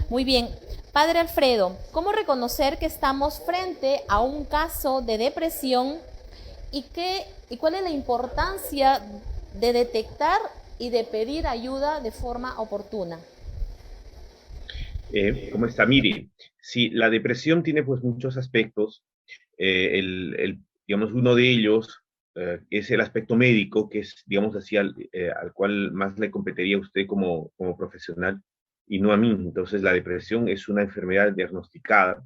Muy bien. Padre Alfredo, ¿cómo reconocer que estamos frente a un caso de depresión y cuál es la importancia de detectar y de pedir ayuda de forma oportuna? ¿Cómo está? Mire, sí, la depresión tiene pues muchos aspectos. Digamos, uno de ellos es el aspecto médico, que es, digamos así, al cual más le competiría a usted como profesional y no a mí. Entonces, la depresión es una enfermedad diagnosticada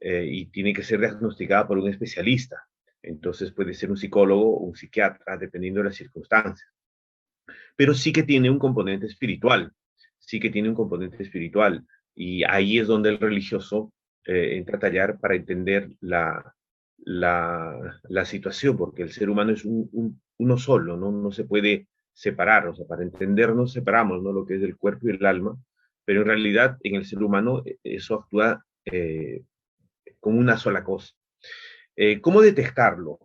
y tiene que ser diagnosticada por un especialista. Entonces, puede ser un psicólogo o un psiquiatra, dependiendo de las circunstancias. Pero sí que tiene un componente espiritual, sí que tiene un componente espiritual. Y ahí es donde el religioso entra a tallar para entender la situación, porque el ser humano es uno solo, ¿no? No se puede separar, o sea, para entendernos separamos, ¿no? Lo que es el cuerpo y el alma, pero en realidad en el ser humano eso actúa como una sola cosa. ¿Cómo detectarlo?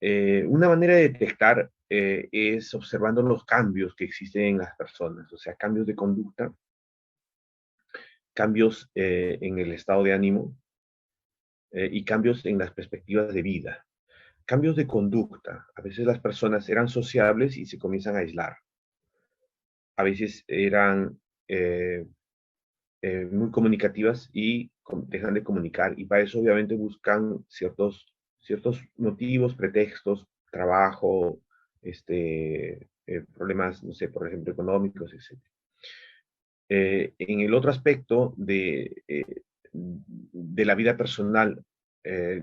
Una manera de detectar es observando los cambios que existen en las personas, o sea, cambios de conducta, cambios en el estado de ánimo y cambios en las perspectivas de vida. Cambios de conducta. A veces las personas eran sociables y se comienzan a aislar. A veces eran eh, muy comunicativas y dejan de comunicar. Y para eso obviamente buscan ciertos motivos, pretextos, trabajo, problemas, no sé, por ejemplo, económicos, etc. En el otro aspecto de la vida personal, eh,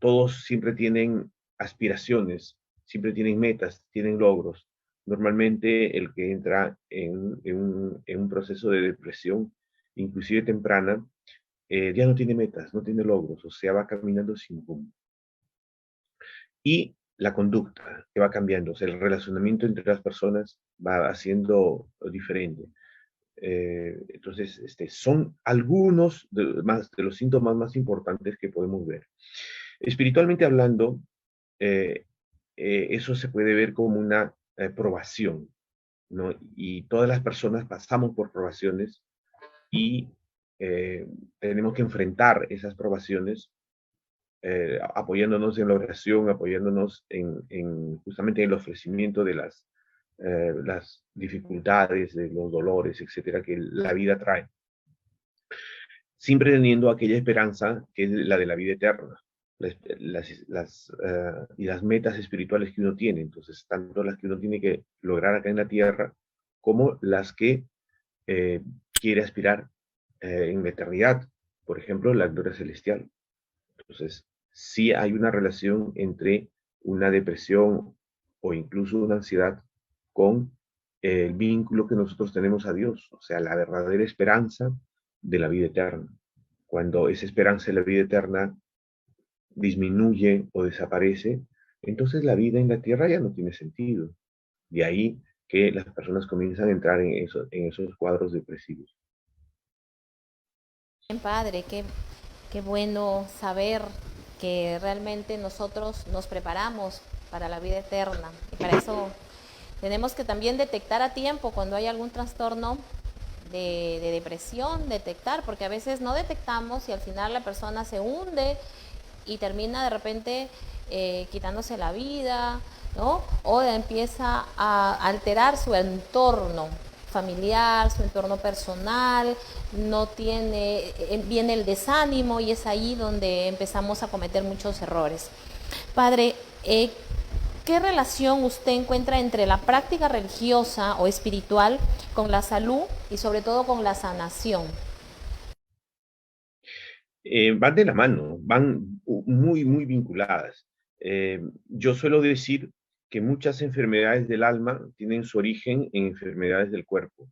todos siempre tienen aspiraciones, siempre tienen metas, tienen logros. Normalmente el que entra en un proceso de depresión, inclusive temprana, ya no tiene metas, no tiene logros, o sea, va caminando sin rumbo. Y la conducta que va cambiando, o sea, el relacionamiento entre las personas va haciendo diferente. Entonces, son algunos de los síntomas más importantes que podemos ver. Espiritualmente hablando, eh, eso se puede ver como una probación, ¿no? Y todas las personas pasamos por probaciones y tenemos que enfrentar esas probaciones apoyándonos en la oración, apoyándonos justamente en el ofrecimiento de las dificultades, de los dolores, etcétera, que la vida trae, siempre teniendo aquella esperanza que es la de la vida eterna y las metas espirituales que uno tiene. Entonces, tanto las que uno tiene que lograr acá en la tierra como las que eh, quiere aspirar en la eternidad. Por ejemplo, la gloria celestial. Entonces, sí hay una relación entre una depresión o incluso una ansiedad con el vínculo que nosotros tenemos a Dios, o sea, la verdadera esperanza de la vida eterna. Cuando esa esperanza de la vida eterna disminuye o desaparece, entonces la vida en la tierra ya no tiene sentido. De ahí que las personas comienzan a entrar en esos cuadros depresivos. Bien, padre, qué bueno saber que realmente nosotros nos preparamos para la vida eterna. Y para eso tenemos que también detectar a tiempo cuando hay algún trastorno de depresión, detectar, porque a veces no detectamos y al final la persona se hunde y termina de repente quitándose la vida, ¿no? O empieza a alterar su entorno familiar, su entorno personal, no tiene, viene el desánimo y es ahí donde empezamos a cometer muchos errores. Padre, ¿qué relación usted encuentra entre la práctica religiosa o espiritual con la salud y sobre todo con la sanación? Van de la mano, van muy, muy vinculadas. Yo suelo decir que muchas enfermedades del alma tienen su origen en enfermedades del cuerpo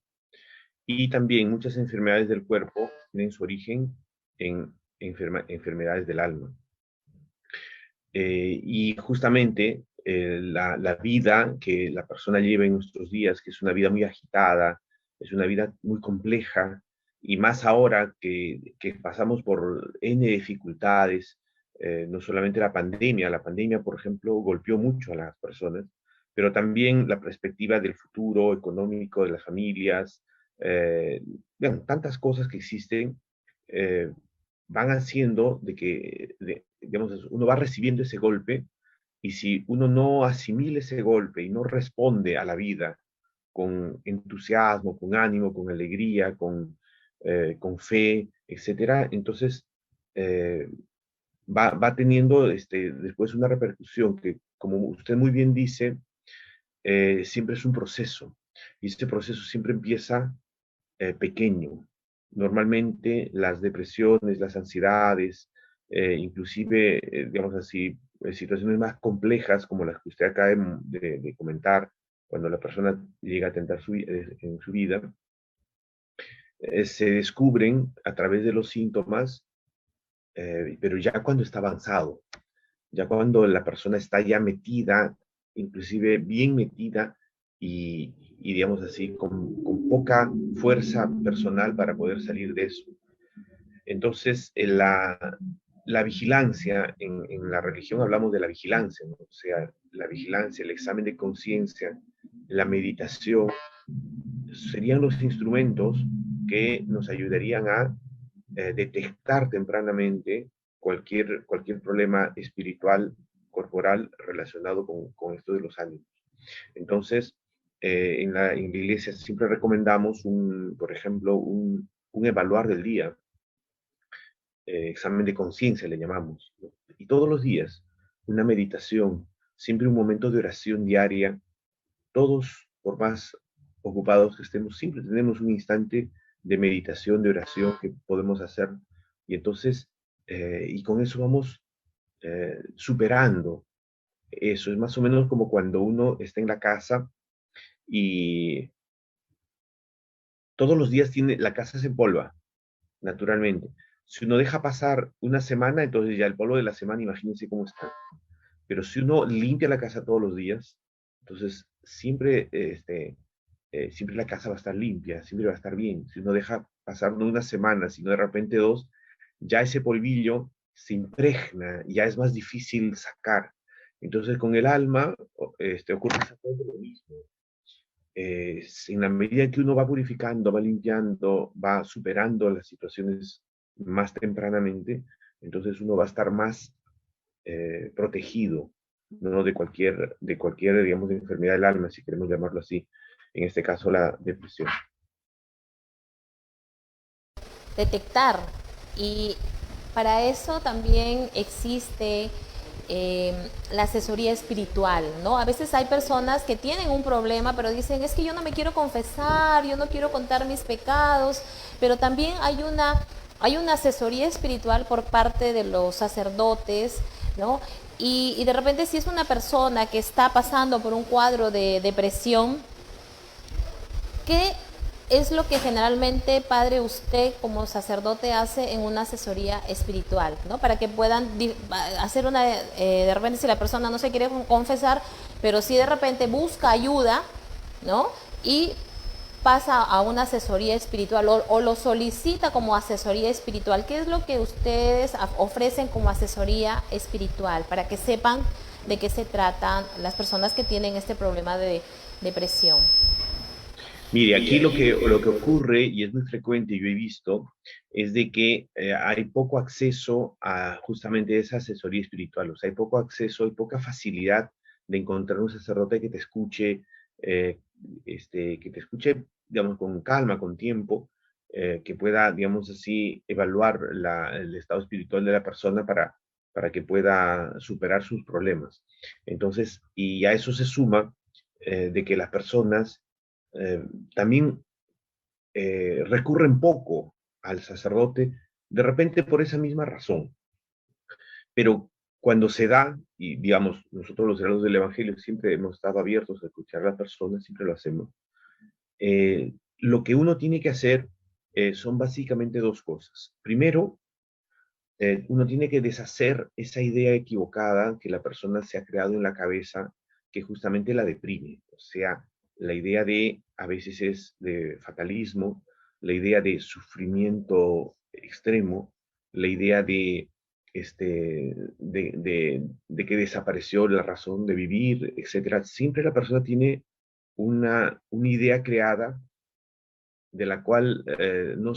y también muchas enfermedades del cuerpo tienen su origen en enfermedades del alma. Y justamente la vida que la persona lleva en nuestros días, que es una vida muy agitada, es una vida muy compleja, y más ahora que pasamos por N dificultades, no solamente la pandemia, por ejemplo, golpeó mucho a las personas, pero también la perspectiva del futuro económico de las familias, eh, bueno, tantas cosas que existen, eh, van haciendo de que, digamos, uno va recibiendo ese golpe, y si uno no asimila ese golpe y no responde a la vida con entusiasmo, con ánimo, con alegría, con fe, etcétera, entonces eh, va teniendo después una repercusión que, como usted muy bien dice, siempre es un proceso, y este proceso siempre empieza pequeño. Normalmente las depresiones, las ansiedades, inclusive, digamos así, situaciones más complejas como las que usted acaba de comentar, cuando la persona llega a tentar en su vida, se descubren a través de los síntomas, pero ya cuando está avanzado, ya cuando la persona está ya metida, inclusive bien metida, y digamos así, con poca fuerza personal para poder salir de eso. Entonces, la vigilancia, en la religión hablamos de la vigilancia, ¿no? O sea, la vigilancia, el examen de conciencia, la meditación, serían los instrumentos que nos ayudarían a detectar tempranamente cualquier problema espiritual, corporal relacionado con esto de los ánimos. Entonces, en la iglesia siempre recomendamos, por ejemplo, un evaluar del día, examen de conciencia le llamamos, ¿no? Y todos los días una meditación, siempre un momento de oración diaria. Todos, por más ocupados que estemos, siempre tenemos un instante de meditación, de oración que podemos hacer, y entonces, y con eso vamos superando eso. Es más o menos como cuando uno está en la casa y todos los días la casa se empolva, naturalmente. Si uno deja pasar una semana, entonces ya el polvo de la semana, imagínense cómo está. Pero si uno limpia la casa todos los días, entonces siempre la casa va a estar limpia, siempre va a estar bien. Si uno deja pasar no una semana, sino de repente dos, ya ese polvillo se impregna, y ya es más difícil sacar. Entonces con el alma ocurre exactamente lo mismo. En la medida en que uno va purificando, va limpiando, va superando las situaciones más tempranamente, entonces uno va a estar más protegido, ¿no? de cualquier, digamos, de enfermedad del alma, si queremos llamarlo así, en este caso la depresión. Detectar. Y para eso también existe la asesoría espiritual, ¿no? A veces hay personas que tienen un problema, pero dicen, es que yo no me quiero confesar, yo no quiero contar mis pecados, pero también hay una asesoría espiritual por parte de los sacerdotes, ¿no? Y de repente si es una persona que está pasando por un cuadro de depresión, ¿qué es lo que generalmente, padre, usted como sacerdote hace en una asesoría espiritual, ¿no? Para que puedan hacer de repente si la persona no se quiere confesar, pero si de repente busca ayuda, ¿no? Y pasa a una asesoría espiritual o lo solicita como asesoría espiritual. ¿Qué es lo que ustedes ofrecen como asesoría espiritual para que sepan de qué se tratan las personas que tienen este problema de depresión? Mire, aquí lo que ocurre, y es muy frecuente, y yo he visto, es de que hay poco acceso a justamente esa asesoría espiritual. O sea, hay poco acceso, hay poca facilidad de encontrar un sacerdote eh, que te escuche, digamos, con calma, con tiempo, que pueda, digamos así, evaluar el estado espiritual de la persona para que pueda superar sus problemas. Entonces, y a eso se suma de que las personas eh, también recurren poco al sacerdote, de repente por esa misma razón. Pero cuando se da, y digamos, nosotros los hermanos del Evangelio siempre hemos estado abiertos a escuchar a las personas, siempre lo hacemos, lo que uno tiene que hacer son básicamente dos cosas. Primero, uno tiene que deshacer esa idea equivocada que la persona se ha creado en la cabeza, que justamente la deprime. O sea, la idea a veces es de fatalismo, la idea de sufrimiento extremo, la idea de que desapareció la razón de vivir, etcétera. Siempre la persona tiene una idea creada de la cual no